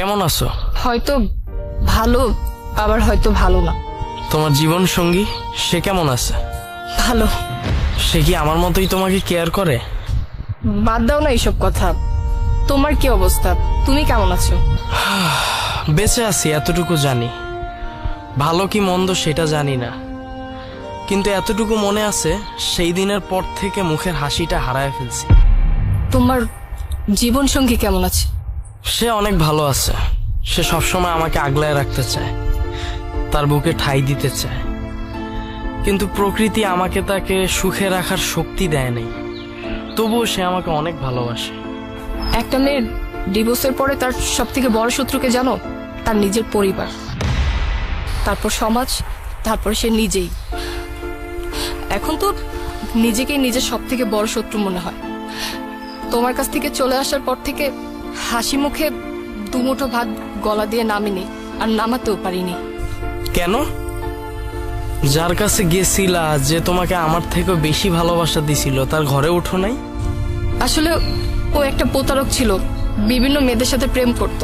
কেমন আছো? হয়তো ভালো, আবার হয়তো ভালো না। তোমার জীবন সঙ্গী সে কেমন আছে? ভালো। সে কি আমার মতোই তোমাকে কেয়ার করে? বাদ দাও না এইসব কথা। তোমার কি অবস্থা? তুমি কেমন আছো? বেঁচে আছি এতটুকু জানি, ভালো কি মন্দ সেটা জানি না, কিন্তু এতটুকু মনে আছে সেই দিনের পর থেকে মুখের হাসিটা হারায় ফেলছি। তোমার জীবন সঙ্গী কেমন আছে? সে অনেক ভালো আছে। সে সবসময় আমাকে আগলায় রাখতে চায়, তার বুকে ঠাঁই দিতে চায়, কিন্তু প্রকৃতি আমাকে তাকে সুখে রাখার শক্তি দেয় নাই। তবুও সে আমাকে অনেক ভালোবাসে। একটা মেয়ের ডিভোর্সের পরে তার সব থেকে বড় শত্রুকে জানো? তার নিজের পরিবার, তারপর সমাজ, তারপর সে নিজেই। এখন তো নিজেকেই নিজের সব থেকে বড় শত্রু মনে হয়। তোমার কাছ থেকে চলে আসার পর থেকে হাসি মুখে দুমুঠো ভাত গলা দিয়ে নামিনি, আর নামাতেও পারিনি। কেন? যার কাছে গেছিলা, যে তোমাকে আমার থেকেও বেশি ভালোবাসা দিছিল, তার ঘরে উঠো নাই? আসলে ও একটা প্রতারক ছিল, বিভিন্ন মেয়েদের সাথে প্রেম করত,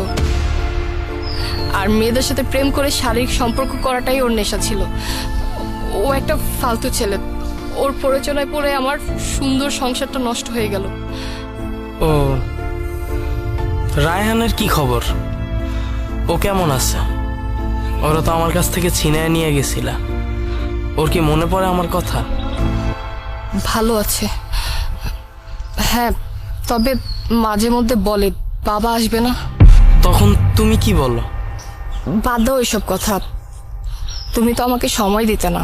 আর মেয়েদের সাথে প্রেম করে শারীরিক সম্পর্ক করাটাই ওর নেশা ছিল। ও একটা ফালতু ছেলে। ওর প্ররোচনায় পড়ে আমার সুন্দর সংসারটা নষ্ট হয়ে গেল। ও, রায়হানের কি খবর? ও কেমন আছে? ওরা তো আমার কাছ থেকে ছিনায় নিয়ে গেছিলা। ওর কি মনে পড়ে আমার কথা? ভালো আছে, হ্যাঁ, তবে মাঝে মধ্যে বলে বাবা আসবে না। তখন তুমি কি বলো? বাদ দাও এসব কথা। তুমি তো আমাকে সময় দিতে না।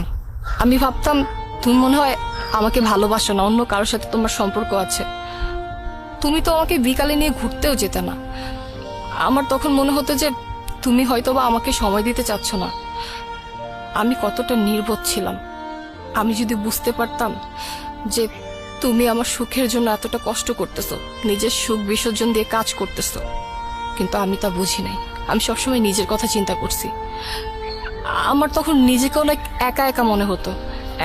আমি ভাবতাম তুমি মনে হয় আমাকে ভালোবাসো না, অন্য কারোর সাথে তোমার সম্পর্ক আছে। তুমি তো আমাকে বিকালে নিয়ে ঘুরতেও যেতে না। আমার তখন মনে হতো যে তুমি হয়তোবা আমাকে সময় দিতে চাচ্ছ না। আমি কতটা নির্বোধ ছিলাম। আমি যদি বুঝতে পারতাম যে তুমি আমার সুখের জন্য এতটা কষ্ট করতেছো, নিজের সুখ বিসর্জন দিয়ে কাজ করতেছো, কিন্তু আমি তা বুঝি নাই। আমি সবসময় নিজের কথা চিন্তা করছি। আমার তখন নিজেকে অনেক একা একা মনে হতো।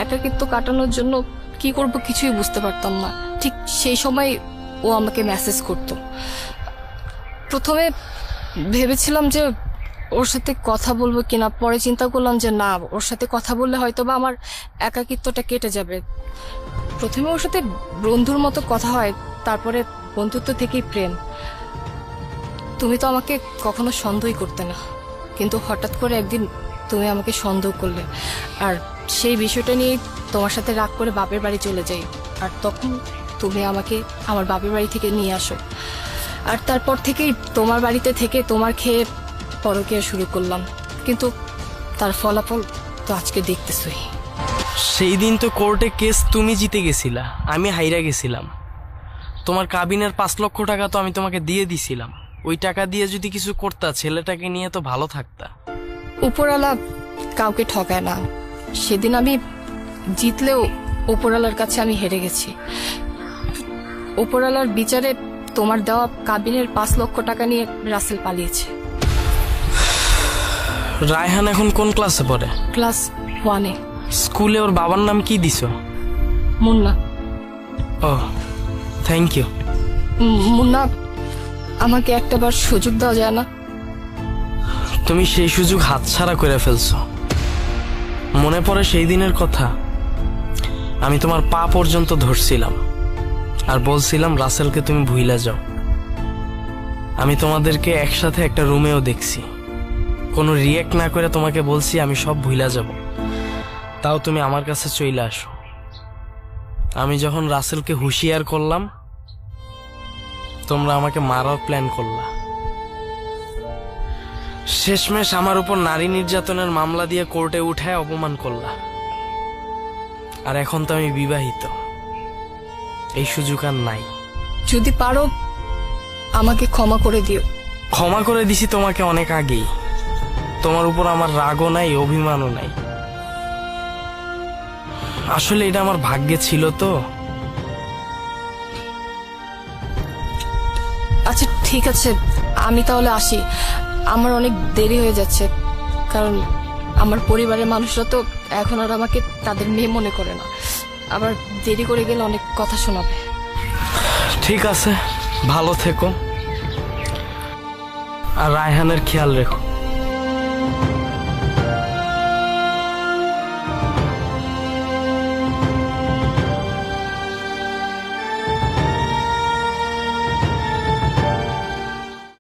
একাকিত্ব কাটানোর জন্য কি করব কিছুই বুঝতে পারতাম না। ঠিক সেই সময় ও আমাকে মেসেজ করতো। প্রথমে ভেবেছিলাম যে ওর সাথে কথা বলবো কিনা, পরে চিন্তা করলাম যে না, ওর সাথে কথা বললে হয়তো বা আমার একাকিত্বটা কেটে যাবে। প্রথমে ওর সাথে বন্ধুর মতো কথা হয়, তারপরে বন্ধুত্ব থেকেই প্রেম। তুমি তো আমাকে কখনো সন্দেহই করতে না, কিন্তু হঠাৎ করে একদিন তুমি আমাকে সন্দেহ করলে, আর সেই বিষয়টা নিয়ে তোমার সাথে রাগ করে বাপের বাড়ি চলে যাই। আর তখন তুমি আমাকে আমার বাপের বাড়ি থেকে নিয়ে আসো, আর তারপর থেকেই তোমার বাড়িতে থেকে তোমার খেয়ে পরকীয়া শুরু করলাম। কিন্তু তার ফলাফল তো আজকে দেখতেছই। সেই দিন তো কোর্টে কেস তুমি জিতে গেছিলা, আমি হাইরা গেছিলাম। তোমার কাবিনের 5 লক্ষ টাকা তো আমি তোমাকে দিয়ে দিছিলাম। ওই টাকা দিয়ে যদি কিছু করতা, ছেলেটাকে নিয়ে তো ভালো থাকতা। উপরওয়ালা কাউকে ঠকায় না। সেদিন আমি জিতলেও উপরওয়ালার কাছে আমি হেরে গেছি। উপরওয়ালার বিচারে তোমার দেওয়া কাবিনের 5 লক্ষ টাকা নিয়ে রাসেল পালিয়েছে। রায়হান এখন কোন ক্লাসে পড়ে? ক্লাস 1-এ। স্কুলে ওর বাবার নাম কি দিছো? মুন্না। ও, থ্যাংক ইউ। মুন্না, আমাকে একটাবার সুযোগ দেওয়া যায় না? তুমি সেই সুযোগ হাতছাড়া করে ফেলছো। মনে পড়ে সেই দিনের কথা? আমি তোমার পা পর্যন্ত ধরছিলাম আর বলছিলাম রাসেলকে তুমি ভুইলা যাও। আমি তোমাদেরকে একসাথে একটা রুমেও দেখছি, কোনো রিয়েক্ট না করে তোমাকে বলছি আমি সব ভুইলা যাব, তাও তুমি আমার কাছে চলে আসো। আমি যখন রাসেলকে হুঁশিয়ার করলাম, তোমরা আমাকে মারার প্ল্যান করলা। শেষমেশ আমার উপর নারী নির্যাতনের মামলা দিয়ে কোর্টে উঠায় অপমান করলা। আর এখন তো আমি বিবাহিত, এই সুযোগ আর নাই। যদি পারো আমাকে ক্ষমা করে দিও। ক্ষমা করে দিছি তোমাকে অনেক আগেই। তোমার উপর আমার রাগও নাই, অভিমানও নাই। আসলে এটা আমার ভাগ্যে ছিল তো। আচ্ছা ঠিক আছে, আমি তাহলে আসি। আমার অনেক দেরি হয়ে যাচ্ছে, কারণ আমার পরিবারের মানুষরা তো এখন আর আমাকে তাদের মেয়ে মনে করে না। আবার দেরি করে গেলে অনেক কথা শোনাবে। ঠিক আছে, ভালো থেকো। আর রায়হানের খেয়াল রেখো।